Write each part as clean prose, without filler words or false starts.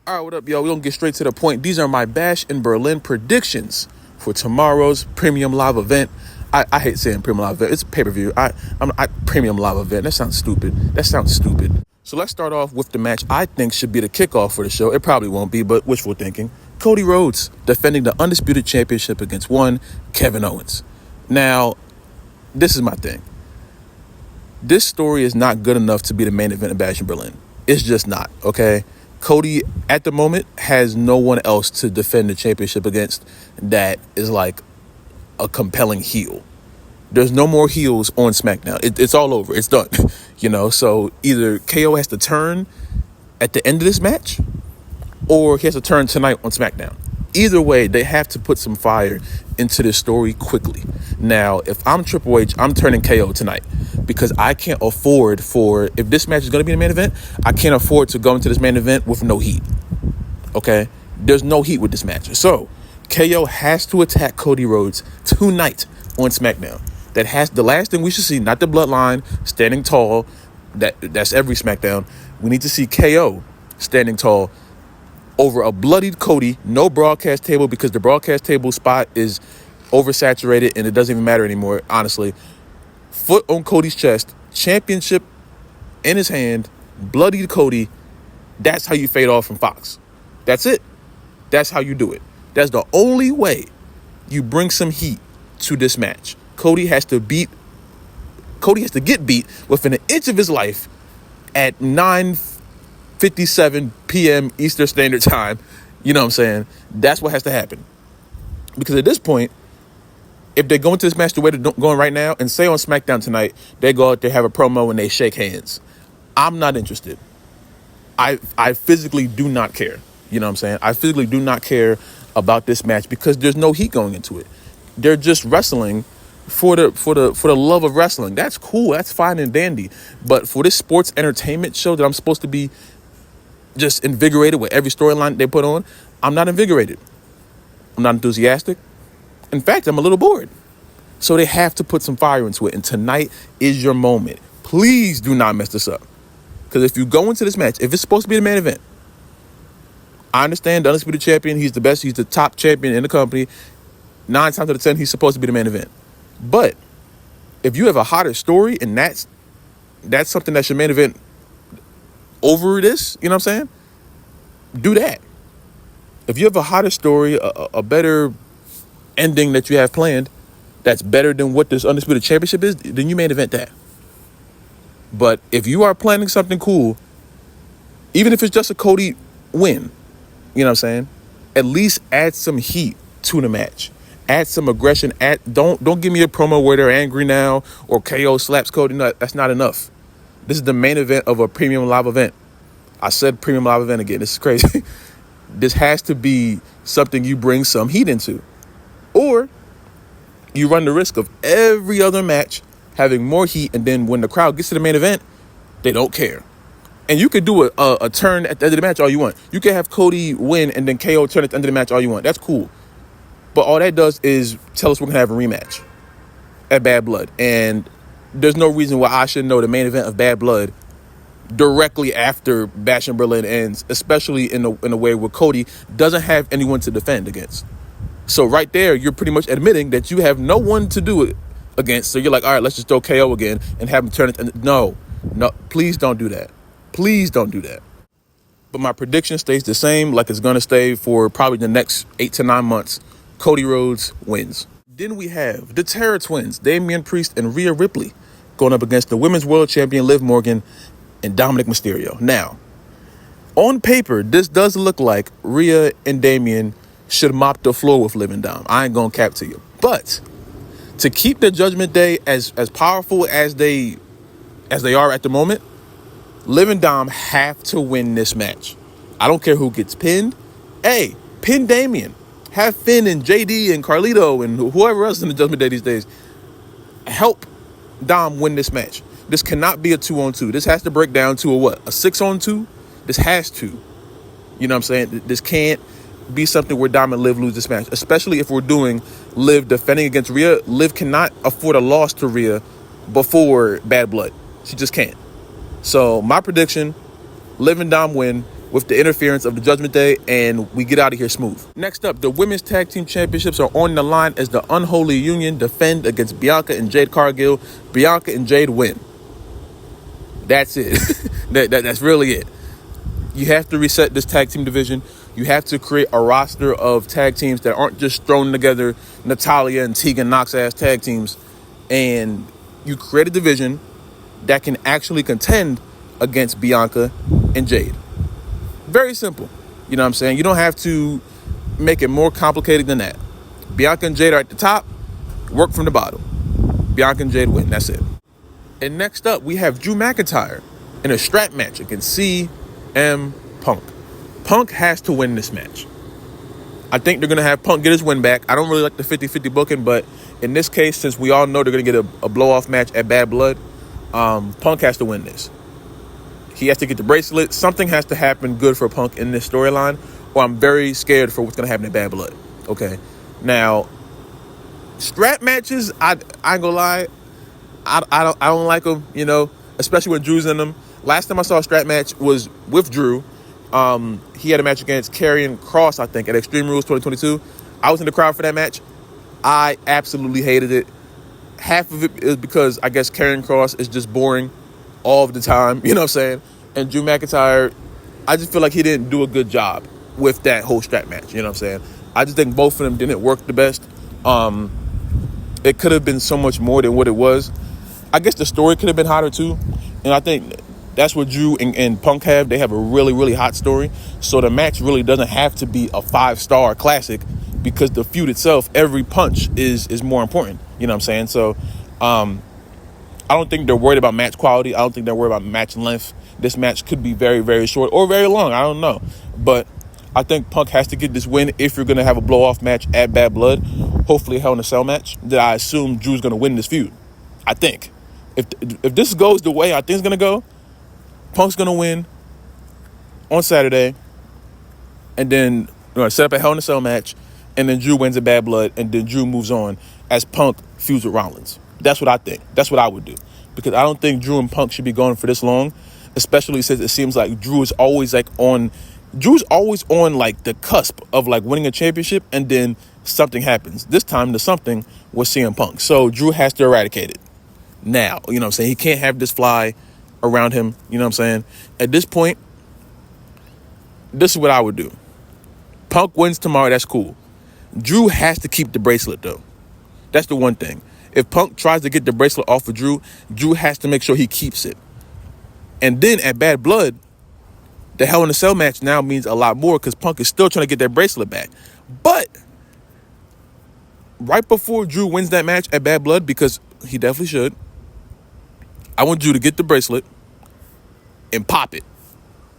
All right, what up, y'all? We're going to get straight to the point. These are my Bash in Berlin predictions for tomorrow's Premium Live event. I hate saying Premium Live event. It's a pay-per-view. Premium Live event. That sounds stupid. So let's start off with the match I think should be the kickoff for the show. It probably won't be, but wishful thinking. Cody Rhodes defending the Undisputed Championship against one Kevin Owens. Now, this is my thing. This story is not good enough to be the main event of Bash in Berlin. It's just not, okay? Cody, at the moment, has no one else to defend the championship against that is like a compelling heel. There's no more heels on SmackDown. It's all over. It's done. So either KO has to turn at the end of this match or he has to turn tonight on SmackDown. Either way, they have to put some fire into this story quickly. Now, if I'm Triple H, I'm turning KO tonight because I can't afford if this match is going to be the main event, I can't afford to go into this main event with no heat. Okay? There's no heat with this match. So, KO has to attack Cody Rhodes tonight on SmackDown. That's the last thing we should see, not the Bloodline standing tall. That's every SmackDown. We need to see KO standing tall over a bloodied Cody, no broadcast table because the broadcast table spot is oversaturated and it doesn't even matter anymore, honestly. Foot on Cody's chest, championship in his hand, bloodied Cody. That's how you fade off from Fox. That's it. That's how you do it. That's the only way you bring some heat to this match. Cody has to get beat within an inch of his life at 9:57 p.m. Eastern Standard Time. You know what I'm saying? That's what has to happen. Because at this point, if they go into this match the way they're going right now, and say on SmackDown tonight, they go out there, have a promo, and they shake hands, I'm not interested. I physically do not care. You know what I'm saying? I physically do not care about this match because there's no heat going into it. They're just wrestling for the love of wrestling. That's cool. That's fine and dandy. But for this sports entertainment show that I'm supposed to be just invigorated with every storyline they put on, I'm not invigorated. I'm not enthusiastic. In fact, I'm a little bored. So they have to put some fire into it. And tonight is your moment. Please do not mess this up. Because if you go into this match, if it's supposed to be the main event, I understand the Undisputed Champion, he's the best, he's the top champion in the company. 9 times out of 10, he's supposed to be the main event. But if you have a hotter story and that's something that's your main event over this, you know what I'm saying? Do that. If you have a hotter story, a better ending that you have planned, that's better than what this Undisputed Championship is, then you main event that. But if you are planning something cool, even if it's just a Cody win, you know what I'm saying? At least add some heat to the match. Add some aggression. Don't give me a promo where they're angry now or KO slaps Cody. No, that's not enough. This is the main event of a Premium Live event. I said Premium Live event again. This is crazy. This has to be something you bring some heat into. Or you run the risk of every other match having more heat, and then when the crowd gets to the main event, they don't care. And you could do a turn at the end of the match all you want. You can have Cody win and then KO turn at the end of the match all you want. That's cool. But all that does is tell us we're going to have a rematch at Bad Blood. And there's no reason why I should know the main event of Bad Blood directly after Bash in Berlin ends, especially in a way where Cody doesn't have anyone to defend against. So right there, you're pretty much admitting that you have no one to do it against. So you're like, all right, let's just throw KO again and have him turn it. No, please don't do that. Please don't do that. But my prediction stays the same, like it's going to stay for probably the next 8 to 9 months. Cody Rhodes wins. Then we have the Terror Twins, Damian Priest and Rhea Ripley, going up against the Women's World Champion Liv Morgan and Dominic Mysterio. Now, on paper, this does look like Rhea and Damian should mop the floor with Liv and Dom. I ain't going to cap to you. But to keep the Judgment Day as powerful as they are at the moment, Liv and Dom have to win this match. I don't care who gets pinned. Hey, pin Damian. Have Finn and JD and Carlito and whoever else in the Judgment Day these days help Dom win this match. This cannot be a 2-on-2. This has to break down to a 6-on-2? This has to. You know what I'm saying? This can't be something where Dom and Liv lose this match, especially if we're doing Liv defending against Rhea. Liv cannot afford a loss to Rhea before Bad Blood. She just can't. So my prediction, Liv and Dom win. with the interference of the Judgment Day, and we get out of here smooth. Next up, the Women's Tag Team Championships are on the line as the Unholy Union defend against Bianca and Jade Cargill. Bianca and Jade win. That's it. That's really it. You have to reset this tag team division. You have to create a roster of tag teams that aren't just thrown together Natalya and Tegan Nox ass tag teams. And you create a division that can actually contend against Bianca and Jade. Very simple. You know what I'm saying? You don't have to make it more complicated than that. Bianca and Jade are at the top. Work from the bottom. Bianca and Jade win. That's it. And next up, we have Drew McIntyre in a strap match against CM Punk. Punk has to win this match. I think they're going to have Punk get his win back. I don't really like the 50-50 booking, but in this case, since we all know they're going to get a blow-off match at Bad Blood, Punk has to win this. He has to get the bracelet. Something has to happen good for Punk in this storyline, or I'm very scared for what's going to happen at Bad Blood. Okay? Now, strap matches, I ain't going to lie, I don't like them, you know, especially when Drew's in them. Last time I saw a strap match was with Drew. He had a match against Karrion Kross, I think, at Extreme Rules 2022. I was in the crowd for that match. I absolutely hated it. Half of it is because I guess Karrion Kross is just boring all of the time, you know what I'm saying? And Drew McIntyre, I just feel like he didn't do a good job with that whole strap match, you know what I'm saying? I just think both of them didn't work the best. It could have been so much more than what it was. I guess the story could have been hotter too. And I think that's what Drew and Punk have. They have a really, really hot story. So the match really doesn't have to be a 5-star classic because the feud itself, every punch is more important. You know what I'm saying? So I don't think they're worried about match quality. I don't think they're worried about match length. This match could be very, very short or very long. I don't know. But I think Punk has to get this win if you're going to have a blow-off match at Bad Blood. Hopefully a Hell in a Cell match that I assume Drew's going to win this feud. I think. If this goes the way I think it's going to go, Punk's going to win on Saturday and then set up a Hell in a Cell match, and then Drew wins at Bad Blood, and then Drew moves on as Punk feuds with Rollins. That's what I think. That's what I would do. Because I don't think Drew and Punk should be going for this long, especially since it seems like Drew's always on like the cusp of like winning a championship, and then something happens. This time the something was CM Punk. So Drew has to eradicate it now. You know what I'm saying? He can't have this fly around him. You know what I'm saying? At this point, this is what I would do. Punk wins tomorrow. That's cool. Drew has to keep the bracelet though. That's the one thing. If Punk tries to get the bracelet off of Drew, Drew has to make sure he keeps it. And then at Bad Blood, the Hell in a Cell match now means a lot more because Punk is still trying to get that bracelet back. But right before Drew wins that match at Bad Blood, because he definitely should, I want Drew to get the bracelet and pop it.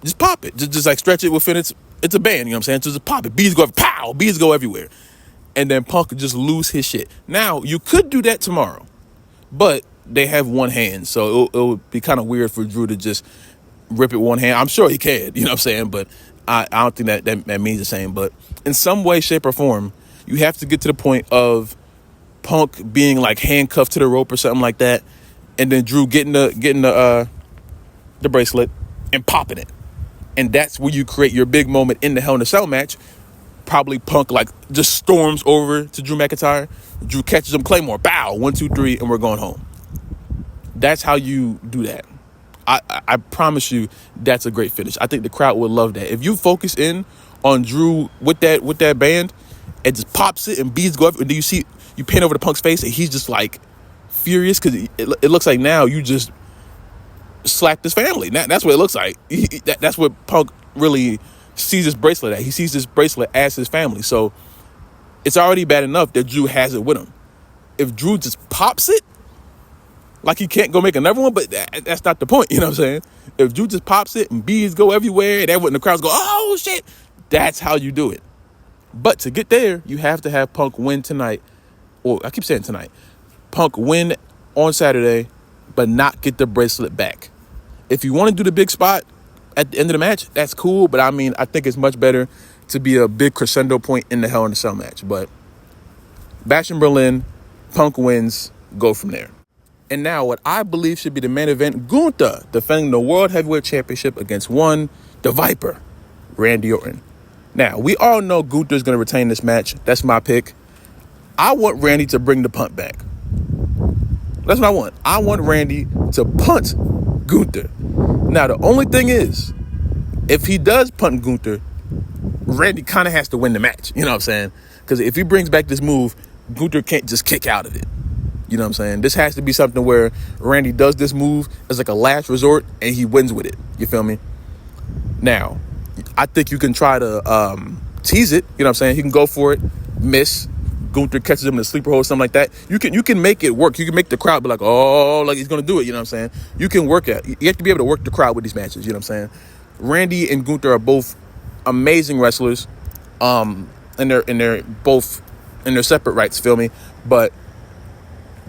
Just pop it. Just like stretch it within it's a band, you know what I'm saying? Just pop it. Bees go, pow, bees go everywhere. And then Punk could just lose his shit. Now, you could do that tomorrow, but they have one hand, so it would be kind of weird for Drew to just rip it one hand. I'm sure he can, you know what I'm saying? But I don't think that means the same. But in some way, shape, or form, you have to get to the point of Punk being like handcuffed to the rope or something like that, and then Drew getting the bracelet and popping it. And that's where you create your big moment in the Hell in a Cell match. Probably Punk like just storms over to Drew McIntyre. Drew catches him, Claymore, bow, 1, 2, 3, and we're going home. That's how you do that. I promise you that's a great finish. I think the crowd would love that. If you focus in on Drew with that band and just pops it and beads go up, and then you pan over to Punk's face and he's just like furious because it looks like now you just slapped his family. That's what it looks like. That's what Punk really sees this bracelet at. He sees this bracelet as his family. So it's already bad enough that Drew has it with him. If Drew just pops it, like he can't go make another one, but that's not the point, you know what I'm saying? If Drew just pops it and bees go everywhere and everyone in the crowds go, oh shit, that's how you do it. But to get there, you have to have Punk win tonight. Or I keep saying tonight. Punk win on Saturday, but not get the bracelet back. If you want to do the big spot at the end of the match, that's cool. But I mean, I think it's much better to be a big crescendo point in the Hell in a Cell match. But Bash in Berlin, Punk wins, go from there. And now what I believe should be the main event, Gunther defending the World Heavyweight Championship against the Viper, Randy Orton. Now, we all know Gunther's going to retain this match. That's my pick. I want Randy to bring the punt back. That's what I want. I want Randy to punt Gunther. Now, the only thing is, if he does punt Gunther, Randy kind of has to win the match. You know what I'm saying? Because if he brings back this move, Gunther can't just kick out of it. You know what I'm saying? This has to be something where Randy does this move as like a last resort and he wins with it. You feel me? Now, I think you can try to tease it. You know what I'm saying? He can go for it, miss. Gunther catches him in the sleeper hold, something like that. You can make it work. You can make the crowd be like, oh, like he's going to do it. You know what I'm saying? You can work it. You have to be able to work the crowd with these matches. You know what I'm saying? Randy and Gunther are both amazing wrestlers. And they're both in their separate rights, feel me? But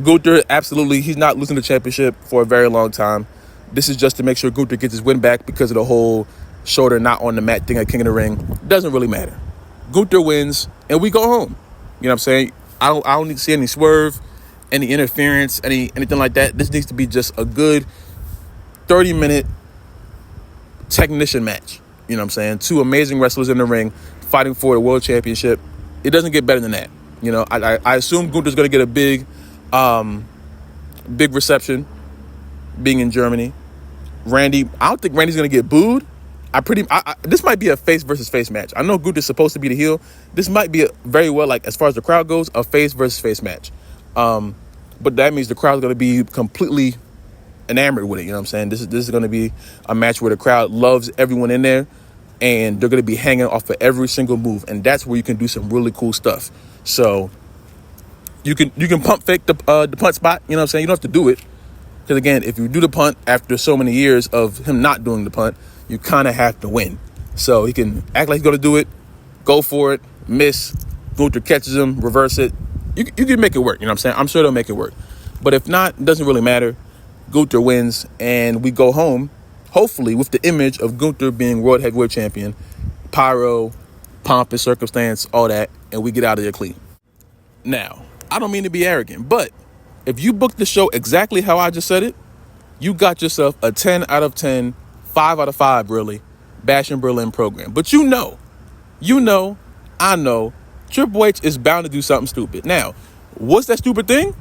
Gunther, absolutely, he's not losing the championship for a very long time. This is just to make sure Gunther gets his win back because of the whole shoulder not on the mat thing at King of the Ring. Doesn't really matter. Gunther wins, and we go home. You know what I'm saying? I don't need to see any swerve, any interference, anything like that. This needs to be just a good 30-minute technician match. You know what I'm saying? Two amazing wrestlers in the ring fighting for the world championship. It doesn't get better than that. You know, I assume Gunther's going to get a big reception being in Germany. Randy, I don't think Randy's going to get booed. This might be a face versus face match. I know Gunther's supposed to be the heel. This might be very well, like, as far as the crowd goes, a face versus face match. But that means the crowd's going to be completely enamored with it. You know what I'm saying? This is going to be a match where the crowd loves everyone in there, and they're going to be hanging off of every single move. And that's where you can do some really cool stuff. So you can pump fake the punt spot. You know what I'm saying? You don't have to do it. Because, again, if you do the punt after so many years of him not doing the punt, you kind of have to win. So he can act like he's going to do it, go for it, miss, Gunther catches him, reverse it. You can make it work. You know what I'm saying? I'm sure they'll make it work. But if not, it doesn't really matter. Gunther wins, and we go home, hopefully, with the image of Gunther being World Heavyweight Champion, pyro, pomp and circumstance, all that, and we get out of there clean. Now, I don't mean to be arrogant, but if you book the show exactly how I just said it, you got yourself a 10 out of 10, 5 out of 5, really, Bash in Berlin program. But I know, Triple H is bound to do something stupid. Now, what's that stupid thing?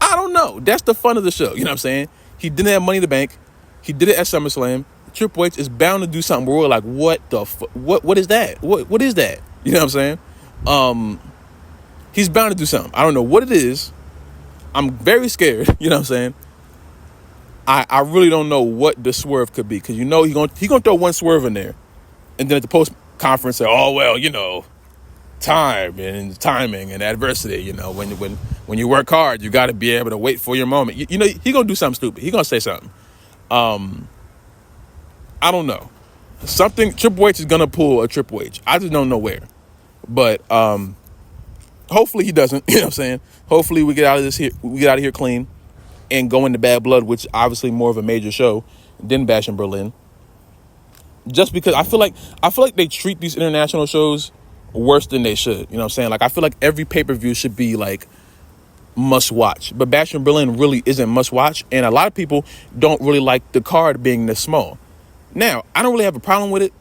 I don't know. That's the fun of the show. You know what I'm saying? He didn't have Money in the Bank. He did it at SummerSlam. Triple H is bound to do something where we're like, what the what is that? What is that? You know what I'm saying? He's bound to do something. I don't know what it is. I'm very scared. You know what I'm saying? I really don't know what the swerve could be, because you know he gonna throw one swerve in there, and then at the post conference say, oh well, you know, time and timing and adversity. You know, when you work hard, you got to be able to wait for your moment. You know, he gonna do something stupid. He gonna say something. I don't know. Something Triple H is gonna pull a Triple H. I just don't know where, but hopefully he doesn't. You know what I'm saying? Hopefully we get out of here clean and go into Bad Blood, which obviously more of a major show than Bash in Berlin. Just because I feel like they treat these international shows worse than they should. You know what I'm saying? Like, I feel like every pay-per-view should be like must watch, but Bash in Berlin really isn't must watch, and a lot of people don't really like the card being this small. Now, I don't really have a problem with it.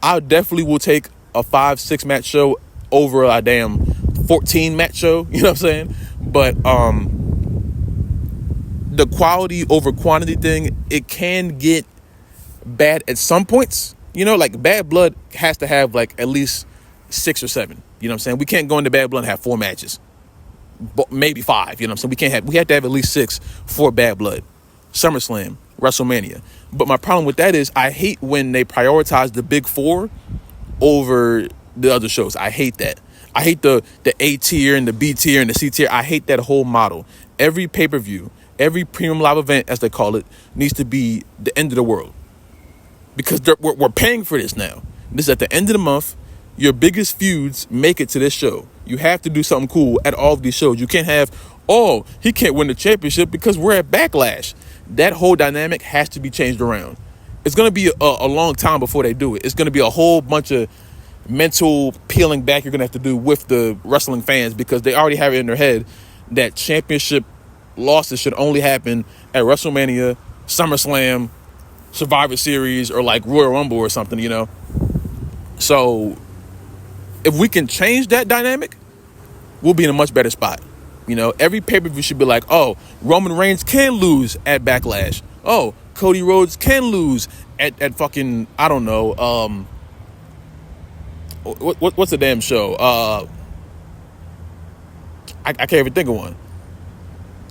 I definitely will take a 5-6 match show over a damn 14 match show. You know what I'm saying? But the quality over quantity thing, it can get bad at some points. You know, like Bad Blood has to have like at least 6 or 7. You know what I'm saying? We can't go into Bad Blood and have 4 matches, but maybe 5. You know what I'm saying? We have to have at least 6 for Bad Blood. SummerSlam, WrestleMania. But my problem with that is I hate when they prioritize the big 4 over the other shows. I hate that. I hate the A tier and the B tier and the C tier. I hate that whole model. Every pay-per-view, every premium live event, as they call it, needs to be the end of the world. Because we're paying for this now. This is at the end of the month. Your biggest feuds make it to this show. You have to do something cool at all of these shows. You can't have, oh, he can't win the championship because we're at Backlash. That whole dynamic has to be changed around. It's going to be a long time before they do it. It's going to be a whole bunch of mental peeling back you're going to have to do with the wrestling fans, because they already have it in their head that championship losses should only happen at WrestleMania, SummerSlam, Survivor Series, or like Royal Rumble or something, you know. So if we can change that dynamic, we'll be in a much better spot. You know, every pay-per-view should be like, oh, Roman Reigns can lose at Backlash. Oh, Cody Rhodes can lose at fucking, I don't know, what's the damn show? I can't even think of one.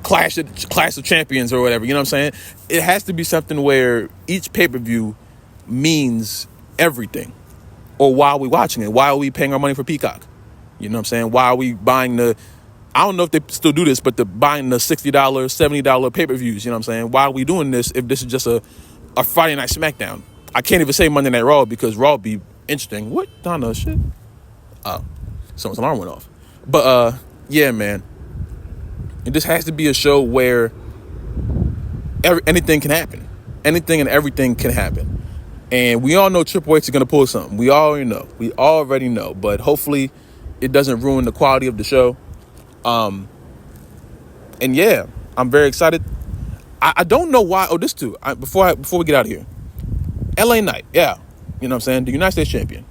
Clash of Champions or whatever, you know what I'm saying? It has to be something where each pay-per-view means everything. Or why are we watching it? Why are we paying our money for Peacock? You know what I'm saying? Why are we buying I don't know if they still do this, but buying the $60, $70 pay-per-views, you know what I'm saying? Why are we doing this if this is just a Friday Night SmackDown? I can't even say Monday Night Raw because Raw would be interesting. What? Donna, shit? Oh, someone's alarm went off. But, yeah, man. This has to be a show where anything can happen. Anything and everything can happen. And we all know Triple H is going to pull something. We already know. But hopefully it doesn't ruin the quality of the show. And yeah, I'm very excited. I don't know why. Oh, this too. Before we get out of here. LA Knight. Yeah. You know what I'm saying? The United States champion.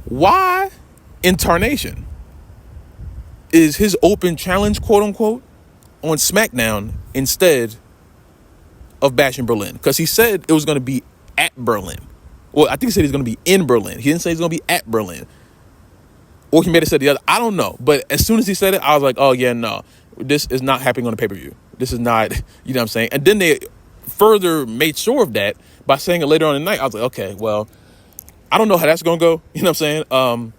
Why in Tarnation is his open challenge, quote unquote, on SmackDown instead of Bash in Berlin? Because he said it was going to be at Berlin. Well, I think he said he's going to be in Berlin. He didn't say he's going to be at Berlin. Or he may have said the other. I don't know. But as soon as he said it, I was like, oh, yeah, no. This is not happening on the pay-per-view. This is not, you know what I'm saying? And then they further made sure of that by saying it later on in the night. I was like, okay, well, I don't know how that's going to go. You know what I'm saying?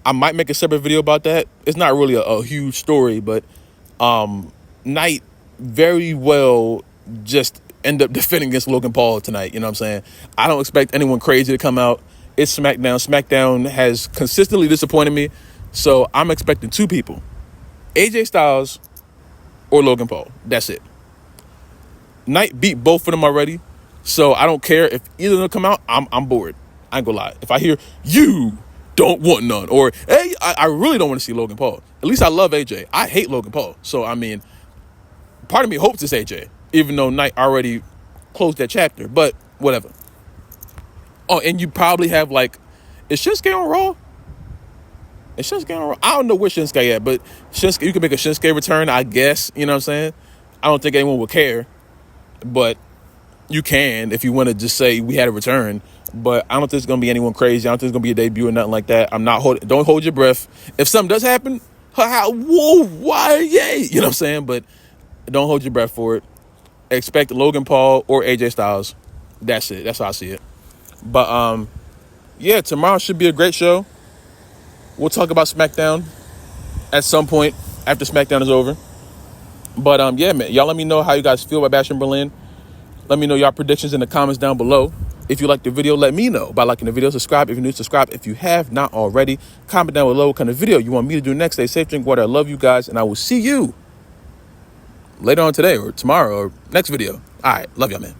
I might make a separate video about that. It's not really a huge story, but Knight very well just end up defending against Logan Paul tonight. You know what I'm saying? I don't expect anyone crazy to come out. It's SmackDown. SmackDown has consistently disappointed me. So I'm expecting two people. AJ Styles or Logan Paul. That's it. Knight beat both of them already. So I don't care if either of them come out. I'm bored. I ain't gonna lie. If I hear you don't want none, or hey, I really don't want to see Logan Paul. At least I love AJ. I hate Logan Paul. So I mean, part of me hopes it's AJ, even though Knight already closed that chapter. But whatever. Oh, and you probably have is Shinsuke on Raw? Is Shinsuke on Raw? I don't know where Shinsuke at, but Shinsuke, you can make a Shinsuke return, I guess. You know what I'm saying? I don't think anyone would care, but you can if you want to just say we had a return. But I don't think it's gonna be anyone crazy. I don't think it's gonna be a debut or nothing like that. Don't hold your breath. If something does happen, whoa, why, yay? You know what I'm saying? But don't hold your breath for it. Expect Logan Paul or AJ Styles. That's it. That's how I see it. But yeah, tomorrow should be a great show. We'll talk about SmackDown at some point after SmackDown is over. But yeah, man, y'all let me know how you guys feel about Bash in Berlin. Let me know y'all predictions in the comments down below. If you like the video, let me know by liking the video. Subscribe if you're new. Subscribe if you have not already. Comment down below what kind of video you want me to do next. Stay safe, drink water. I love you guys, and I will see you later on today or tomorrow or next video. All right, love y'all, man.